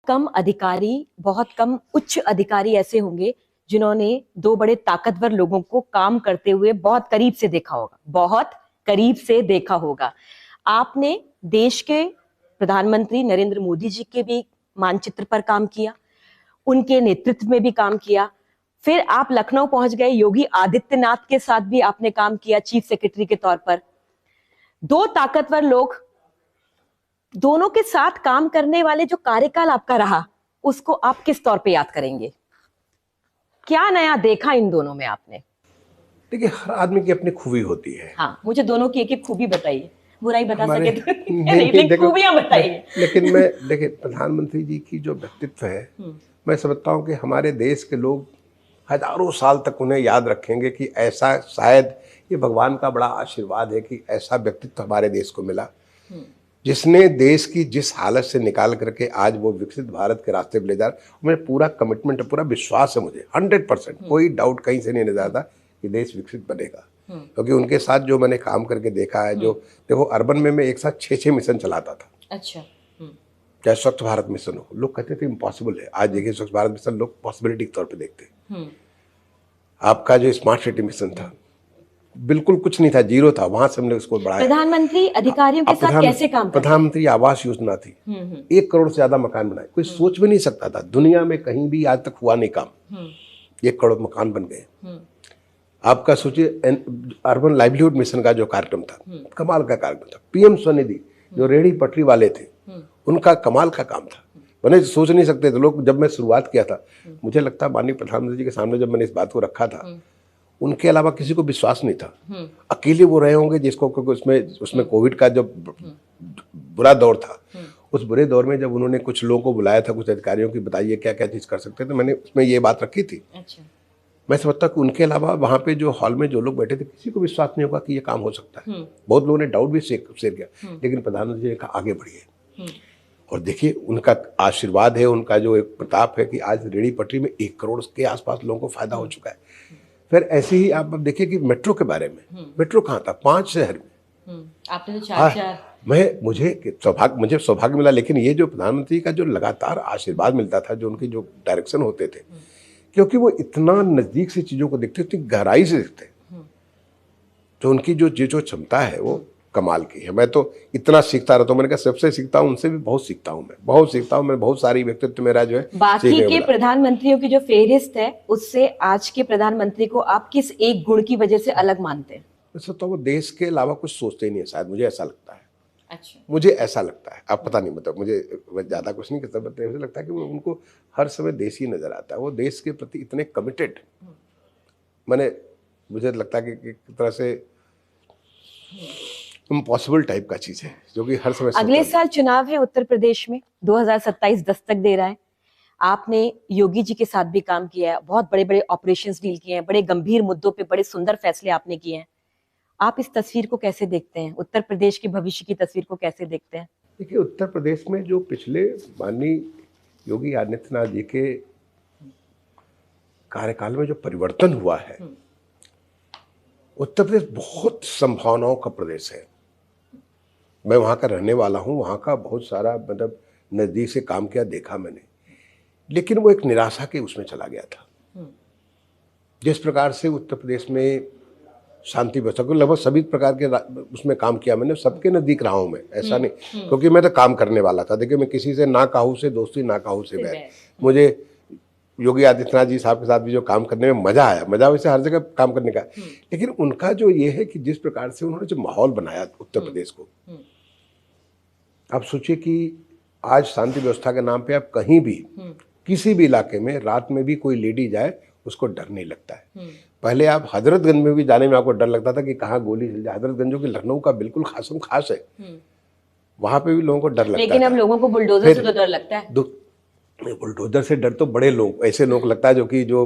कम अधिकारी, बहुत कम उच्च अधिकारी ऐसे होंगे जिन्होंने दो बड़े ताकतवर लोगों को काम करते हुए बहुत करीब से देखा होगा, बहुत करीब से देखा होगा। आपने देश के प्रधानमंत्री नरेंद्र मोदी जी के भी मानचित्र पर काम किया, उनके नेतृत्व में भी काम किया, फिर आप लखनऊ पहुंच गए, योगी आदित्यनाथ के साथ भी आपने काम किया चीफ सेक्रेटरी के तौर पर। दो ताकतवर लोग, दोनों के साथ काम करने वाले जो कार्यकाल आपका रहा, उसको आप किस तौर पे याद करेंगे? क्या नया देखा इन दोनों में आपने? देखिए, हर आदमी की अपनी खूबी होती है। हाँ, मुझे दोनों की एक एक खूबी बताइए, बुराई बता सके तो नहीं, लेकिन खूबियां बताइए। लेकिन मैं देखिए, प्रधानमंत्री जी की जो व्यक्तित्व है, मैं समझता हूँ कि हमारे देश के लोग हजारों साल तक उन्हें याद रखेंगे कि ऐसा, शायद ये भगवान का बड़ा आशीर्वाद है कि ऐसा व्यक्तित्व हमारे देश को मिला, जिसने देश की जिस हालत से निकाल करके आज वो विकसित भारत के रास्ते पर ले जा रहा। मुझे पूरा कमिटमेंट है, पूरा विश्वास है, मुझे 100%, कोई डाउट कहीं से नहीं नजर आता कि देश विकसित बनेगा, क्योंकि उनके साथ जो मैंने काम करके देखा है, जो देखो, अर्बन में मैं एक साथ 6 मिशन चलाता था। अच्छा। चाहे स्वच्छ भारत मिशन हो, लोग कहते थे इम्पॉसिबल है, आज देखिए स्वच्छ भारत मिशन लोग पॉसिबिलिटी के तौर पे देखते हैं। आपका जो स्मार्ट सिटी मिशन था, बिल्कुल कुछ नहीं था, जीरो था, वहां से हमने उसको बढ़ाया। प्रधानमंत्री अधिकारियों के साथ कैसे काम करते? प्रधानमंत्री आवास योजना थी, 1 करोड़ से ज्यादा मकान बनाए, कोई सोच भी नहीं सकता था, दुनिया में कहीं भी आज तक हुआ नहीं काम। 1 करोड़ मकान बन गए। आपका सोचिए, अर्बन लाइवलीहुड मिशन का जो कार्यक्रम था, कमाल का कार्यक्रम था। पीएम स्वनिधि, जो रेहड़ी पटरी वाले थे, उनका कमाल का काम था, मैंने सोच नहीं सकते थे लोग। जब मैं शुरुआत किया था, मुझे लगता माननीय प्रधानमंत्री जी के सामने जब मैंने इस बात को रखा था, उनके अलावा किसी को विश्वास नहीं था, अकेले वो रहे होंगे जिसको, क्योंकि उसमें कोविड का जो बुरा दौर था, उस बुरे दौर में जब उन्होंने कुछ लोगों को बुलाया था, कुछ अधिकारियों की, बताइए क्या क्या चीज कर सकते थे, मैंने उसमें ये बात रखी थी। अच्छा। मैं समझता कि उनके अलावा वहाँ पे जो हॉल में जो लोग बैठे थे, किसी को विश्वास नहीं होगा कि ये काम हो सकता है। बहुत लोगों ने डाउट भी शेयर किया, लेकिन प्रधानमंत्री जी ने कहा आगे बढ़िए। और देखिए, उनका आशीर्वाद है, उनका जो एक प्रताप है कि आज रेहड़ी पटरी में 1 करोड़ के आसपास लोगों को फायदा हो चुका है। फिर ऐसे ही आप अब देखिए कि मेट्रो के बारे में, मेट्रो कहाँ था, 5 शहर में, आपने तो 4 मुझे सौभाग्य मिला। लेकिन ये जो प्रधानमंत्री का जो लगातार आशीर्वाद मिलता था, जो उनके जो डायरेक्शन होते थे, क्योंकि वो इतना नजदीक से चीजों को देखते, इतनी गहराई से देखते, तो उनकी जो क्षमता है वो कमाल की है। मैं तो इतना सीखता रहता हूँ, मैंने कहा सबसे सीखता हूँ, उनसे भी बहुत सीखता हूँ, मैं बहुत सारी व्यक्तित्व मेरा जो है। बाकी के प्रधानमंत्रियों की जो फेहरिस्त है, उससे आज के प्रधानमंत्री को आप किस एक गुण की वजह से अलग मानते हैं? वैसे तो वो देश के अलावा कुछ सोचते ही नहीं है, शायद, मुझे ऐसा लगता है। अच्छा। मुझे ऐसा लगता है, आप पता नहीं, मतलब मुझे ज्यादा कुछ नहीं कहता, मुझे लगता है कि वो, उनको हर समय देश ही नजर आता है, वो देश के प्रति इतने कमिटेड। मुझे लगता है कि एक तरह से इम्पॉसिबल टाइप का चीज है, जो कि हर समय। अगले साल चुनाव है उत्तर प्रदेश में, 2027 दस्तक दे रहा है। आपने योगी जी के साथ भी काम किया है, बहुत बड़े बड़े ऑपरेशंस डील किए हैं, बड़े गंभीर मुद्दों पे बड़े सुंदर फैसले आपने किए हैं। आप इस तस्वीर को कैसे देखते हैं? उत्तर प्रदेश के भविष्य की तस्वीर को कैसे देखते हैं? देखिए, उत्तर प्रदेश में जो पिछले माननीय योगी आदित्यनाथ जी के कार्यकाल में जो परिवर्तन हुआ है, उत्तर प्रदेश बहुत संभावनाओं का प्रदेश है। मैं वहाँ का रहने वाला हूँ, वहाँ का बहुत सारा, मतलब नज़दीक से काम किया, देखा मैंने, लेकिन वो एक निराशा के उसमें चला गया था। जिस प्रकार से उत्तर प्रदेश में शांति व्यवस्था को, लगभग सभी प्रकार के उसमें काम किया मैंने, सबके नज़दीक रहा हूँ मैं, ऐसा नहीं, क्योंकि मैं तो काम करने वाला था। देखिए, मैं किसी से ना काहू से दोस्ती, ना काहू से बैर। मुझे योगी आदित्यनाथ जी साहब के साथ भी जो काम करने में मजा आया, मजा वैसे हर जगह काम करने का, लेकिन उनका जो ये है कि जिस प्रकार से उन्होंने जो माहौल बनाया उत्तर प्रदेश को, आप सोचिए कि आज शांति व्यवस्था के नाम पे आप कहीं भी, किसी भी इलाके में रात में भी कोई लेडी जाए, उसको डर नहीं लगता है। पहले आप हजरतगंज में भी जाने में आपको डर लगता था कि कहाँ गोली चल जाए। हजरतगंज जो कि लखनऊ का बिल्कुल खास है, वहां पे भी लोगों को डर लगता है। लेकिन अब लोगों को बुलडोजर से तो डर लगता है। बुलडोजर से डर तो बड़े लोग, ऐसे लोग लगता है जो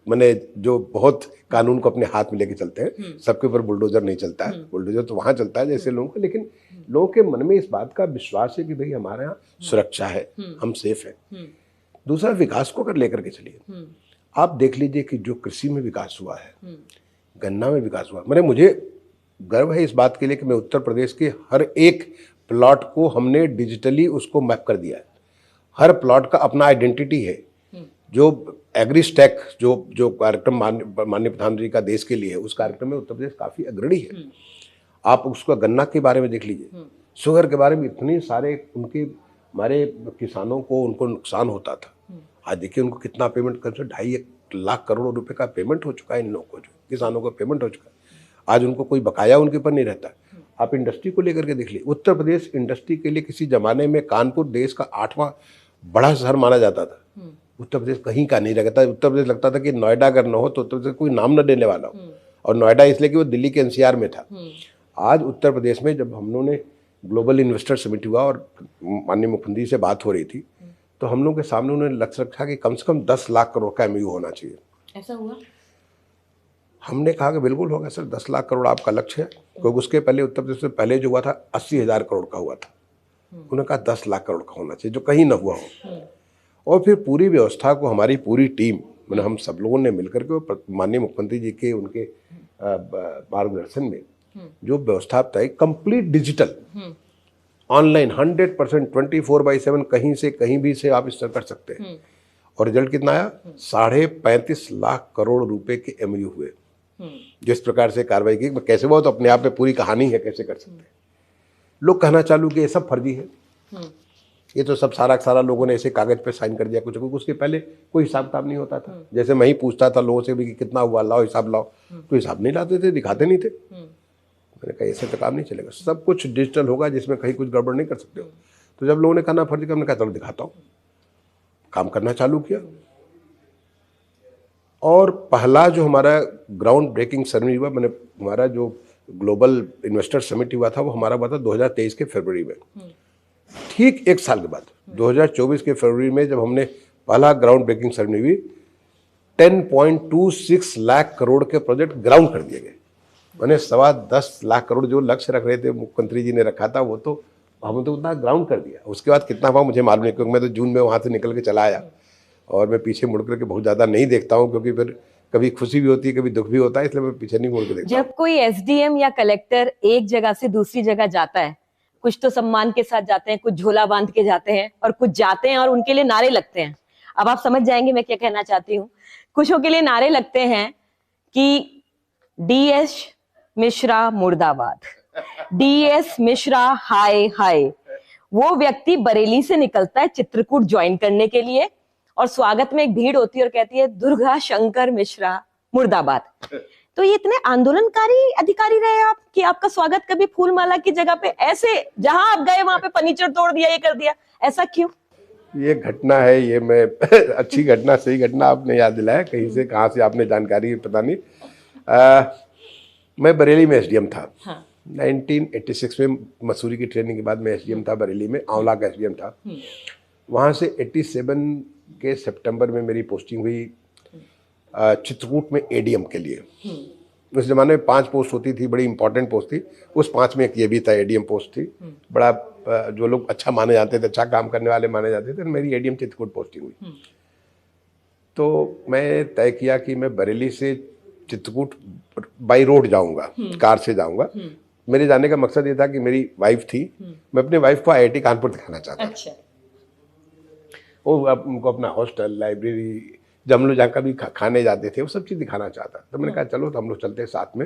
मैंने जो बहुत कानून को अपने हाथ में लेके चलते हैं, सबके ऊपर बुलडोजर नहीं चलता है। बुलडोजर तो वहां चलता है जैसे लोगों को, लेकिन लोगों के मन में इस बात का विश्वास है कि भाई हमारे यहाँ सुरक्षा है, हम सेफ है। दूसरा, विकास को अगर लेकर के चलिए, आप देख लीजिए कि जो कृषि में विकास हुआ है, गन्ना में विकास हुआ, मुझे गर्व है इस बात के लिए कि मैं उत्तर प्रदेश के हर एक प्लॉट को हमने डिजिटली उसको मैप कर दिया है। हर प्लॉट का अपना आइडेंटिटी है। जो एग्री स्टैक जो कार्यक्रम माननीय प्रधानमंत्री का देश के लिए है, उस कार्यक्रम में उत्तर प्रदेश काफी अग्रणी है। आप उसका गन्ना के बारे में देख लीजिए, शुगर के बारे में इतने सारे उनके हमारे किसानों को उनको नुकसान होता था। आज देखिए उनको कितना पेमेंट कर 2.5 लाख करोड़ रुपए का पेमेंट हो चुका है इन लोगों को, जो किसानों को पेमेंट हो चुका है। आज उनको कोई बकाया उनके ऊपर नहीं रहता। आप इंडस्ट्री को लेकर के देख लीजिए, उत्तर प्रदेश इंडस्ट्री के लिए किसी जमाने में कानपुर देश का 8वां बड़ा शहर माना जाता था। उत्तर प्रदेश कहीं का नहीं लगता। उत्तर प्रदेश लगता था कि नोएडा अगर न हो तो उत्तर प्रदेश कोई नाम न देने वाला हो, और नोएडा इसलिए कि वो दिल्ली के एनसीआर में था। आज उत्तर प्रदेश में जब हम लोगों ने ग्लोबल इन्वेस्टर समिट हुआ और माननीय मुख्यमंत्री से बात हो रही थी, तो हम लोग के सामने उन्होंने लक्ष्य रखा कि कम से कम 10 लाख करोड़ का एमयू होना चाहिए। ऐसा हुआ? हमने कहा कि बिल्कुल होगा सर, 10 लाख करोड़ आपका लक्ष्य है, क्योंकि उसके पहले उत्तर प्रदेश में पहले जो हुआ था 80,000 करोड़ का हुआ था। उन्होंने कहा 10 लाख करोड़ का होना चाहिए, जो कहीं न हुआ हो। और फिर पूरी व्यवस्था को हमारी पूरी टीम, मैंने हम सब लोगों ने मिलकर के माननीय मुख्यमंत्री जी के उनके मार्गदर्शन में जो व्यवस्था तय, कंप्लीट डिजिटल, ऑनलाइन 100% 24/7 कहीं से कहीं भी से आप इस तरह कर सकते हैं। और रिजल्ट कितना आया? 35.5 लाख करोड़ रुपए के एमयू हुए। जिस प्रकार से कार्रवाई की, कैसे हुआ तो अपने आप में पूरी कहानी है, कैसे कर सकते हैं। लोग कहना चालू कि ये सब फर्जी है, ये तो सब सारा लोगों ने ऐसे कागज पे साइन कर दिया कुछ। उसके पहले कोई हिसाब किताब नहीं होता था। जैसे मैं ही पूछता था लोगों से भी कि कितना हुआ, लाओ हिसाब लाओ, तो हिसाब नहीं लाते थे, दिखाते नहीं थे। मैंने कहा ऐसे तो काम नहीं चलेगा, सब कुछ डिजिटल होगा जिसमें कहीं कुछ गड़बड़ नहीं कर सकते हो। तो जब लोगों ने कहा ना फर्जी का, हमने कहा चलो दिखाता हूँ। काम करना चालू किया, और पहला जो हमारा ग्राउंड ब्रेकिंग सेरेमनी हुआ, मैंने हमारा जो ग्लोबल इन्वेस्टर समिट हुआ था वो हमारा हुआ था 2023 के फरवरी में। ठीक 1 साल के बाद 2024 के फरवरी में जब हमने पहला ग्राउंड ब्रेकिंग सेरेमनी हुई, 10.26 लाख करोड़ के प्रोजेक्ट ग्राउंड कर दिए गए। मैंने 10.25 लाख करोड़ जो लक्ष्य रख रहे थे, मुख्यमंत्री जी ने रखा था, वो तो हमने तो उतना ग्राउंड कर दिया। उसके बाद कितना हुआ मुझे मालूम नहीं, क्योंकि मैं तो जून में वहाँ से निकल के चला आया, और मैं पीछे मुड़ करके बहुत ज़्यादा नहीं देखता हूँ, क्योंकि फिर कभी खुशी भी होती है, कभी दुख भी होता है, इसलिए मैं पीछे नहीं मुड़ के देखता। जब कोई एसडीएम या कलेक्टर एक जगह से दूसरी जगह जाता है, कुछ तो सम्मान के साथ जाते हैं, कुछ झोला बांध के जाते हैं, और कुछ जाते हैं और उनके लिए नारे लगते हैं। अब आप समझ जाएंगे मैं क्या कहना चाहती हूँ। कुछों के लिए नारे लगते हैं कि डीएस मिश्रा मुर्दाबाद, डीएस मिश्रा हाय हाय। वो व्यक्ति बरेली से निकलता है चित्रकूट ज्वाइन करने के लिए, और स्वागत में एक भीड़ होती है और कहती है दुर्गा शंकर मिश्रा मुर्दाबाद। तो ये इतने आंदोलनकारी अधिकारी रहे आप कि आपका स्वागत कभी फूलमाला की जगह पे ऐसे, जहां आप गए वहां पे फर्नीचर तोड़ दिया, ये कर दिया, ऐसा क्यों? ये घटना है, ये मैं अच्छी घटना, सही घटना आपने याद दिलाया। कहीं से कहाँ से आपने जानकारी, पता नहीं। मैं बरेली में एसडीएम था। हाँ। 1986 में मसूरी की ट्रेनिंग के बाद मैं एसडीएम था बरेली में, आंवला का एसडीएम था। वहाँ से 87 के सितंबर में मेरी पोस्टिंग हुई चित्रकूट में एडीएम के लिए। उस जमाने में 5 पोस्ट होती थी, बड़ी इंपॉर्टेंट पोस्ट थी। उस 5 में एक ये भी था, एडीएम पोस्ट थी। बड़ा जो लोग अच्छा माने जाते थे, अच्छा काम करने वाले माने जाते थे, मेरी एडीएम चित्रकूट पोस्टिंग हुई। तो मैं तय किया कि मैं बरेली से चित्रकूट बाई रोड जाऊंगा, कार से जाऊंगा। मेरे जाने का मकसद ये था कि मेरी वाइफ थी, मैं अपने वाइफ को आईआईटी कानपुर दिखाना चाहता था। अच्छा। वो उनको अपना हॉस्टल, लाइब्रेरी, जब हम लोग जहाँ कभी खाने जाते थे, वो सब चीज़ दिखाना चाहता। तो मैंने कहा चलो तो हम लोग चलते हैं साथ में,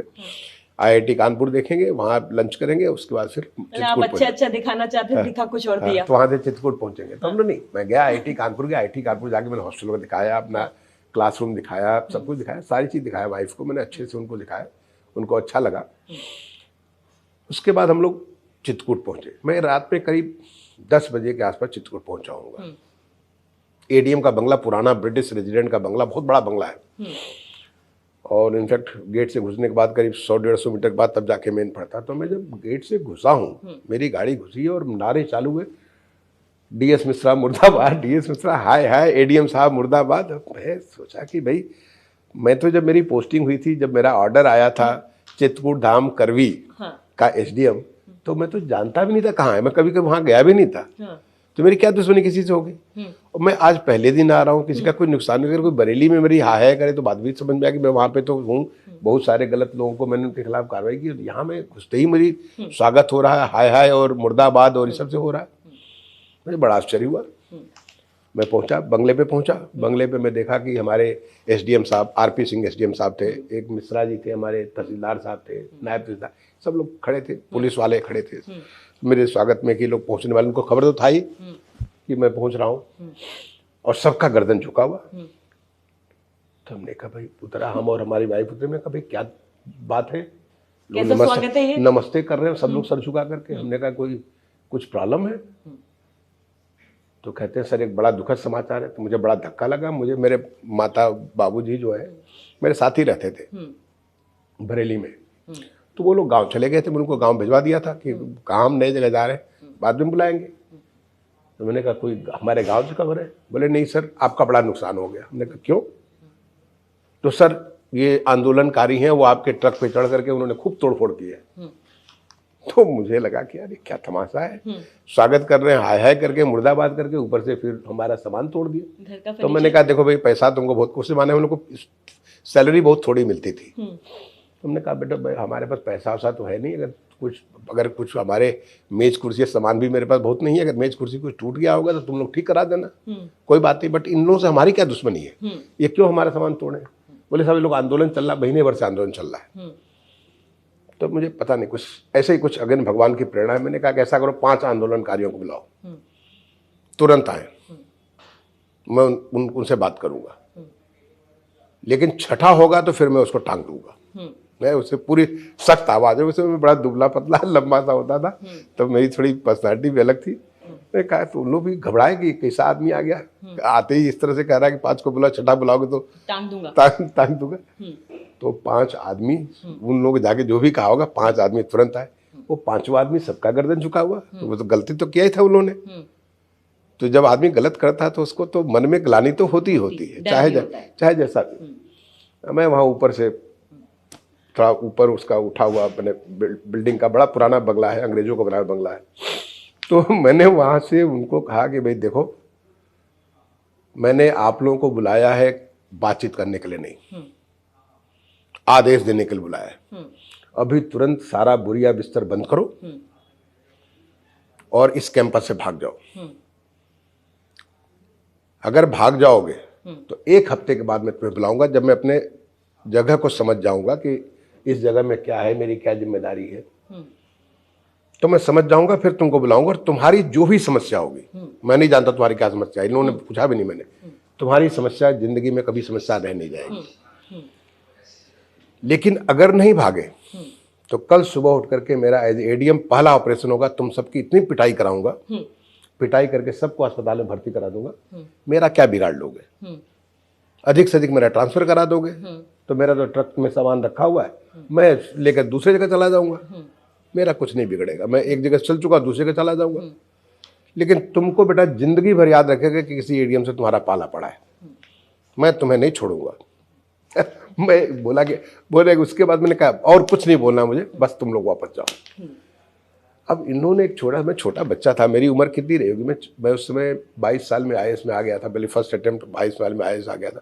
आईआईटी कानपुर देखेंगे, वहाँ लंच करेंगे, उसके बाद फिर चित्रकूट। अच्छा दिखाना चाहते हैं, दिखा कुछ और दिया। तो वहाँ से चित्रकूट पहुँचेंगे। तो हम लोग नहीं, मैं गया आईआईटी कानपुर गया। आईआईटी कानपुर जाके मैंने हॉस्टल को दिखाया, अपना क्लासरूम दिखाया, सब कुछ दिखाया, सारी चीज़ दिखाया। वाइफ को मैंने अच्छे से उनको दिखाया, उनको अच्छा लगा। उसके बाद हम लोग चित्रकूट पहुँचे। मैं रात में करीब 10 बजे के आसपास चित्रकूट पहुँचा हूँगा। एडीएम का बंगला, पुराना ब्रिटिश रेजिडेंट का बंगला, बहुत बड़ा बंगला है। और इनफैक्ट गेट से घुसने के बाद करीब 100-150 मीटर के बाद तब जाके मेन पड़ता। तो मैं जब गेट से घुसा हूँ, मेरी गाड़ी घुसी और नारे चालू हुए, डीएस मिश्रा मुर्दाबाद, डीएस मिश्रा हाय हाय, एडीएम साहब मुर्दाबाद। मैं सोचा कि भाई, मैं तो जब मेरी पोस्टिंग हुई थी, जब मेरा ऑर्डर आया था चित्रकूट धाम करवी का एसडीएम, तो मैं तो जानता भी नहीं था कहाँ है, मैं कभी कभी वहाँ गया भी नहीं था। तो मेरी क्या दुश्मनी किसी से होगी? और मैं आज पहले दिन आ रहा हूँ, किसी का कोई नुकसान नहीं, अगर कोई बरेली में मेरी हाय करे तो बात भी समझ में आएगी। मैं वहाँ पे तो हूँ, बहुत सारे गलत लोगों को मैंने उनके खिलाफ कार्रवाई की, यहाँ मैं घुसते ही मेरी स्वागत हो रहा है हाय हाय और मुर्दाबाद और ये सब से हो रहा है। मुझे बड़ा आश्चर्य हुआ। मैं पहुंचा, बंगले पे पहुंचा। बंगले पे मैं देखा कि हमारे एसडीएम साहब, आरपी सिंह एसडीएम साहब थे, एक मिश्रा जी थे, हमारे तहसीलदार साहब थे, नायब तहसीलदार, सब लोग खड़े थे, पुलिस वाले खड़े थे मेरे स्वागत में कि लोग पहुंचने वाले। उनको खबर तो था ही कि मैं पहुंच रहा हूँ, और सबका गर्दन झुका हुआ। तो हमने कहा भाई उतरा, हम और हमारी वाइफ उतरे। मैं कहा भाई क्या बात है, लोग नमस्ते कर रहे हैं, सब लोग सर झुका करके। हमने कहा कोई कुछ प्रॉब्लम है? तो कहते हैं सर एक बड़ा दुखद समाचार है। तो मुझे बड़ा धक्का लगा। मुझे मेरे माता बाबूजी जो है मेरे साथ ही रहते थे बरेली में, तो वो लोग गांव चले गए थे। मैंने उनको गांव भिजवा दिया था कि काम नई जगह जा रहे हैं, बाद में बुलाएंगे। तो मैंने कहा कोई हमारे गांव से खबर है? बोले नहीं सर आपका बड़ा नुकसान हो गया। हमने कहा क्यों? तो सर ये आंदोलनकारी हैं, वो आपके ट्रक पे चढ़ करके उन्होंने खूब तोड़फोड़ की है। तो मुझे लगा कि यार ये क्या तमाशा है, स्वागत कर रहे हैं हाय हाय करके, मुर्दाबाद करके, ऊपर से फिर हमारा सामान तोड़ दिया। तो मैंने कहा देखो भाई पैसा तुमको बहुत कुछ माने, हम लोग को सैलरी बहुत थोड़ी मिलती थी। हमने कहा बेटा भाई हमारे पास पैसा वैसा तो है नहीं, अगर कुछ हमारे मेज कुर्सी सामान भी मेरे पास बहुत नहीं है, अगर मेज कुर्सी कुछ टूट गया होगा तो तुम लोग ठीक करा देना, कोई बात नहीं, बट इन लोगों से हमारी क्या दुश्मनी है, ये क्यों हमारा सामान तोड़े? बोले साहब लोग आंदोलन चल रहा, महीने भर से आंदोलन चल रहा है। तो मुझे पता नहीं, कुछ ऐसे ही कुछ अगेन भगवान की प्रेरणा है। मैंने कहा कि ऐसा करो 5 आंदोलनकारियों को बुलाओ, तुरंत आए, मैं उनसे बात करूंगा, लेकिन छठा होगा तो फिर मैं उसको टांग दूंगा। मैं उससे पूरी सख्त आवाज है, उससे मैं बड़ा दुबला पतला लंबा सा होता था, तो मेरी थोड़ी पर्सनैलिटी भी अलग थी। मैंने कहा तो उन लोग भी घबराए कि कैसा आदमी आ गया, आते ही इस तरह से कह रहा है कि 5 को बुला, छठा बुलाओगे तो टांग दूंगा। तो 5 आदमी, उन लोग जाके जो भी कहा होगा, 5 आदमी तुरंत आए। वो 5वां आदमी सबका गर्दन झुका हुआ, तो वो तो गलती तो किया ही था उन्होंने। तो जब आदमी गलत करता है तो उसको तो मन में ग्लानि तो होती है, चाहे जैसा भी। मैं वहाँ ऊपर से थोड़ा ऊपर उसका उठा हुआ, अपने बिल्डिंग का बड़ा पुराना बंगला है, अंग्रेजों का बनाया बंगला है। तो मैंने वहाँ से उनको कहा कि भाई देखो मैंने आप लोगों को बुलाया है बातचीत करने के लिए नहीं, आदेश देने के लिए बुलाया है। अभी तुरंत सारा बोरिया बिस्तर बंद करो और इस कैंपस से भाग जाओ। अगर भाग जाओगे तो 1 हफ्ते के बाद मैं तुम्हें बुलाऊंगा, जब मैं अपने जगह को समझ जाऊंगा कि इस जगह में क्या है, मेरी क्या जिम्मेदारी है, तो मैं समझ जाऊंगा, फिर तुमको बुलाऊंगा। और तुम्हारी जो भी समस्या होगी, मैं नहीं जानता तुम्हारी क्या समस्या है, इन्होंने पूछा भी नहीं मैंने, तुम्हारी समस्या जिंदगी में कभी समस्या रह नहीं जाएगी। लेकिन अगर नहीं भागे तो कल सुबह उठ करके मेरा एज एडीएम पहला ऑपरेशन होगा, तुम सबकी इतनी पिटाई कराऊंगा, पिटाई करके सबको अस्पताल में भर्ती करा दूंगा। मेरा क्या बिगाड़ लोगे? अधिक से अधिक मेरा ट्रांसफर करा दोगे, तो मेरा तो ट्रक में सामान रखा हुआ है, मैं लेकर दूसरी जगह चला जाऊंगा, मेरा कुछ नहीं बिगड़ेगा। मैं एक जगह चल चुका, दूसरी जगह चला जाऊंगा। लेकिन तुमको बेटा जिंदगी भर याद रखेगा कि किसी एडीएम से तुम्हारा पाला पड़ा है, मैं तुम्हें नहीं छोड़ूंगा। मैं बोले उसके बाद मैंने कहा और कुछ नहीं बोलना मुझे, बस तुम लोग वापस जाओ। अब इन्होंने मैं छोटा बच्चा था, मेरी उम्र कितनी रही होगी, मैं उस समय 22 साल में आईएएस में आ गया था, पहले फर्स्ट अटेम्प्ट 22 साल में आईएएस आ गया था।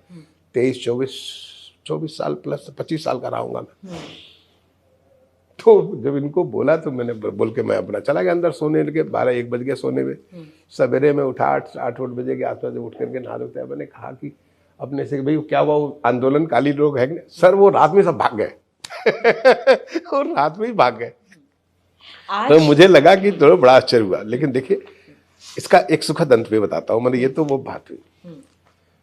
23-24 साल प्लस 25 साल का रहूंगा मैं। तो जब इनको बोला तो मैंने बोल के मैं अपना चला गया अंदर सोने के। 12-1 बज गया सोने में। सवेरे में उठा 8 बजे के आसपास उठ करके नहा धोते। मैंने कहा कि अपने से भाई क्या हुआ, आंदोलनकाली लोग हैं सर? वो रात में सब भाग गए और रात में ही भाग गए। तो मुझे लगा कि थोड़ा बड़ा आश्चर्य हुआ। लेकिन देखिए इसका एक सुखद अंत भी बताता हूँ। मैंने ये तो वो बात हुई,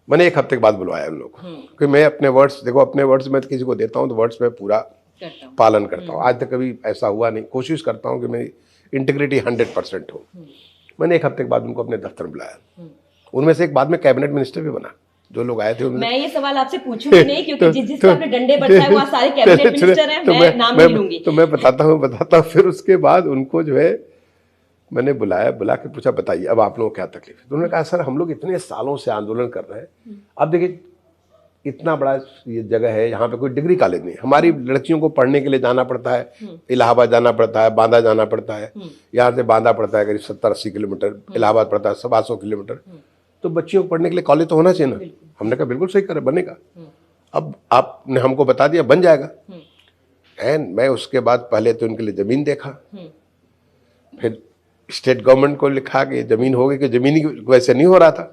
मैंने 1 हफ्ते के बाद बुलवाया उन लोग कि मैं अपने वर्ड्स, देखो अपने वर्ड्स मैं किसी को देता हूँ तो वर्ड्स में पूरा पालन करता हूँ। आज तक कभी ऐसा हुआ नहीं, कोशिश करता हूँ कि मेरी इंटीग्रिटी 100% हो। मैंने 1 हफ्ते के बाद उनको अपने दफ्तर बुलाया। उनमें से एक बाद में कैबिनेट मिनिस्टर भी बना। जो लोग आए थे मैं ये सवाल आपसे पूछूंगी नहीं, क्योंकि जिससे आपने डंडे बरसाए वहाँ सारे कैबिनेट मिनिस्टर हैं, मैं नाम नहीं लूंगी। तो मैं बताता हूँ। फिर उसके बाद उनको जो है मैंने बुला के पूछा बताइए अब आप लोगों को क्या तकलीफ है? तो उन्होंने कहा सर हम लोग इतने सालों से आंदोलन कर रहे हैं, अब देखिए इतना बड़ा ये जगह है, यहाँ पे कोई डिग्री कॉलेज नहीं, हमारी लड़कियों को पढ़ने के लिए जाना पड़ता है, इलाहाबाद जाना पड़ता है, बांदा जाना पड़ता है, यहाँ से बांदा पड़ता है करीब 70-80 किलोमीटर, इलाहाबाद पड़ता है 100 किलोमीटर। तो बच्चियों को पढ़ने के लिए कॉलेज तो होना चाहिए ना। हमने कहा बिल्कुल सही करे, बनेगा। अब आपने हमको बता दिया बन जाएगा। एंड मैं उसके बाद पहले तो उनके लिए जमीन देखा, फिर स्टेट गवर्नमेंट को लिखा कि जमीन होगी, कि जमीन ही वैसे नहीं हो रहा था।